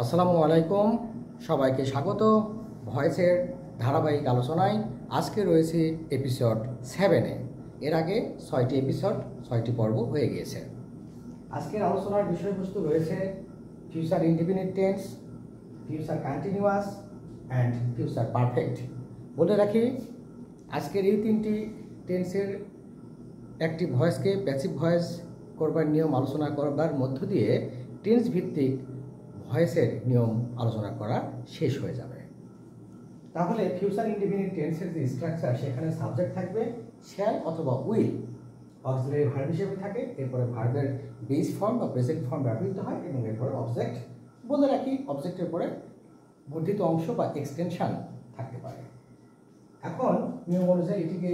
আসসালামু আলাইকুম, সবাইকে স্বাগত ভয়েসের ধারাবাহিক আলোচনায়। আজকে রয়েছে এপিসোড 7-এ। এর আগে 6টি এপিসোড 6টি পর্ব হয়ে গিয়েছে। আজকের আলোচনার বিষয়বস্তু রয়েছে future indefinite tense, future continuous and future perfect. বলে রাখি, আজকের এই তিনটি টেন্সের একটি ভয়েসকে প্যাসিভ ভয়েস করবার নিয়ম আলোচনা করবার মধ্য দিয়ে টেন্স ভিত্তিক ভয়েসের নিয়ম আলোচনা করা শেষ হয়ে যাবে। তাহলে ফিউচার ইনডিফিনিট টেন্সের যে স্ট্রাকচার, সেখানে সাবজেক্ট থাকবে শ্যাল অথবা উইল, অক্সিলারি ভার্ব হিসেবে থাকে, এরপরে ভার্বের বেস ফর্ম বা প্রেজেন্ট ফর্ম ব্যবহৃত হয় এবং এরপরে অবজেক্ট। বলে রাখি, অবজেক্টের পরে বর্ধিত অংশ বা এক্সটেনশন থাকতে পারে। এখন নিয়ম অনুযায়ী এটিকে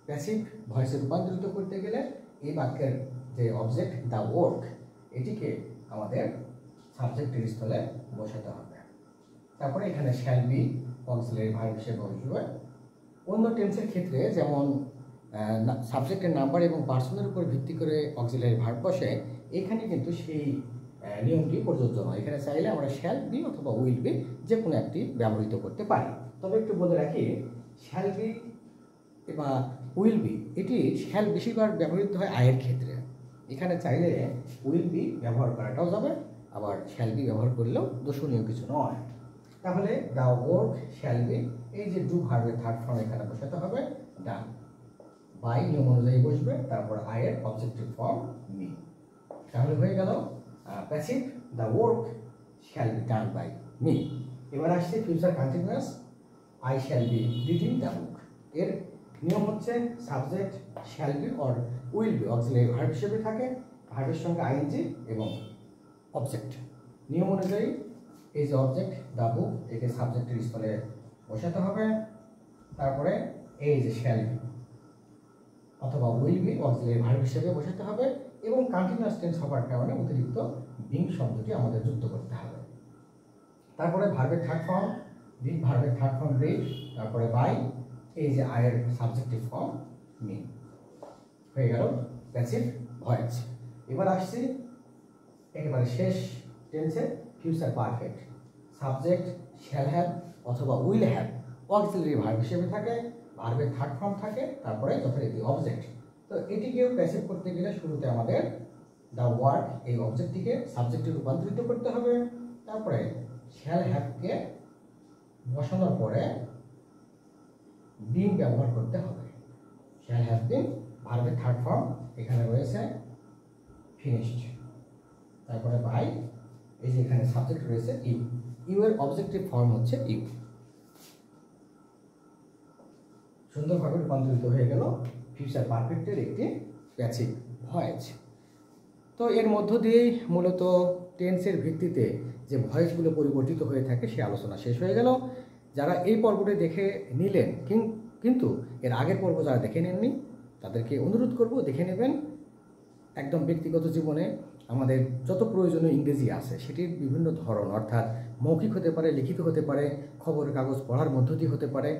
প্যাসিভ ভয়েসে রূপান্তরিত করতে গেলে এই বাক্যের যে অবজেক্ট দ্য ওয়ার্ক, এটিকে আমাদের সাবজেক্টের স্থলে বসাতে হবে। তারপরে এখানে শ্যাল বি অক্সিলারি ভার্ব হিসেবে বসবে। অন্য টেন্সের ক্ষেত্রে যেমন সাবজেক্টের নাম্বার এবং পার্সনের উপর ভিত্তি করে অক্সিলারি ভার্ব বসে, এখানে কিন্তু সেই নিয়মটি প্রযোজ্য নয়। এখানে চাইলে আমরা শ্যাল বি অথবা উইল বি যে কোনো একটি ব্যবহৃত করতে পারি। তবে একটু বলে রাখি, শ্যাল বি বা উইল বি এটি শ্যাল বেশিরভাগ ব্যবহৃত হয় আয়ের ক্ষেত্রে। এখানে চাইলে উইল বি ব্যবহার করাটাও যাবে, আবার শ্যাল বি ব্যবহার করলেও দোষণীয় কিছু নয়। তাহলে দ্য ওয়ার্ক শ্যাল বি, এই যে ডু ভার্বের থার্ড ফর্ম এখানে বসাতে হবে ডান, বাই নিয়ম অনুযায়ী বসবে, তারপর আয়ের অবজেক্টিভ ফর্ম মি। তাহলে হয়ে গেল passive the work shall be done by me. এবার আসছে future continuous, I shall be reading the book. এর নিয়ম হচ্ছে subject shall be or will be auxiliary verb হিসেবে থাকে, ভার্বের সঙ্গে আইএনজি এবং অবজেক্ট। নিয়ম অনুযায়ী এই যে অবজেক্ট দ্য বুক, একে সাবজেক্টের স্থলে বসাতে হবে। তারপরে এই যে শ্যাল বি অথবা উইল বি অক্সিলারি ভার্ব হিসেবে বসাতে হবে এবং কন্টিনিউয়াস টেন্স হওয়ার কারণে অতিরিক্ত বিং শব্দটি আমাদের যুক্ত করতে হবে। তারপরে ভার্বের থার্ড ফর্ম রিড, ভার্বের থার্ড ফর্ম রিড, তারপরে বাই, এই যে আয়ের সাবজেক্টিভ ফর্ম মি। হয়ে গেল প্যাসিভ ভয়েস। এবার আসছি একেবারে শেষ টেন্সে future perfect. Subject shall have অথবা উইল হ্যাভ অক্সিলারি ভার্ব হিসেবে থাকে, ভার্বের থার্ড ফর্ম থাকে, তারপরে যথারীতি অবজেক্ট। তো এটিকেও প্যাসিভ করতে গেলে শুরুতে আমাদের দ্য ওয়ার্ক এই অবজেক্টটিকে সাবজেক্টে রূপান্তরিত করতে হবে। তারপরে শ্যাল হ্যাভকে বসানোর পরে বিন ব্যবহার করতে হবে। শ্যাল হ্যাভ বিন ভার্বের থার্ড ফর্ম এখানে রয়েছে ফিনিশড, তারপরে বাই, এই যে এখানে সাবজেক্ট রয়েছে ইউ, ইউ এর অবজেক্টিভ ফর্ম হচ্ছে ইউ। সুন্দরভাবে রূপান্তরিত হয়ে গেল ফিউচার পারফেক্টের একটি প্যাসিভ ভয়েস। তো এর মধ্য দিয়েই মূলত টেন্সের ভিত্তিতে যে ভয়েসগুলো পরিবর্তিত হয়ে থাকে সে আলোচনা শেষ হয়ে গেল। যারা এই পর্বটি দেখে নিলেন কিন্তু এর আগের পর্ব যারা দেখে নেননি, তাদেরকে অনুরোধ করব দেখে নেবেন। একদম ব্যক্তিগত জীবনে আমাদের যত প্রয়োজনীয় ইংরেজি আছে সেটির বিভিন্ন ধরন, অর্থাৎ মৌখিক হতে পারে, লিখিত হতে পারে, খবরের কাগজ পড়ার মধ্য দিয়ে হতে পারে।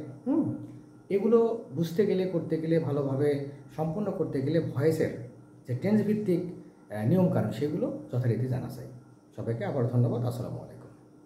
এগুলো বুঝতে গেলে, করতে গেলে, ভালোভাবে সম্পন্ন করতে গেলে ভয়েসের যে টেন্স ভিত্তিক নিয়মকানুন সেগুলো যথারীতি জানা চাই। সবাইকে আবার ধন্যবাদ। আসসালামু আলাইকুম।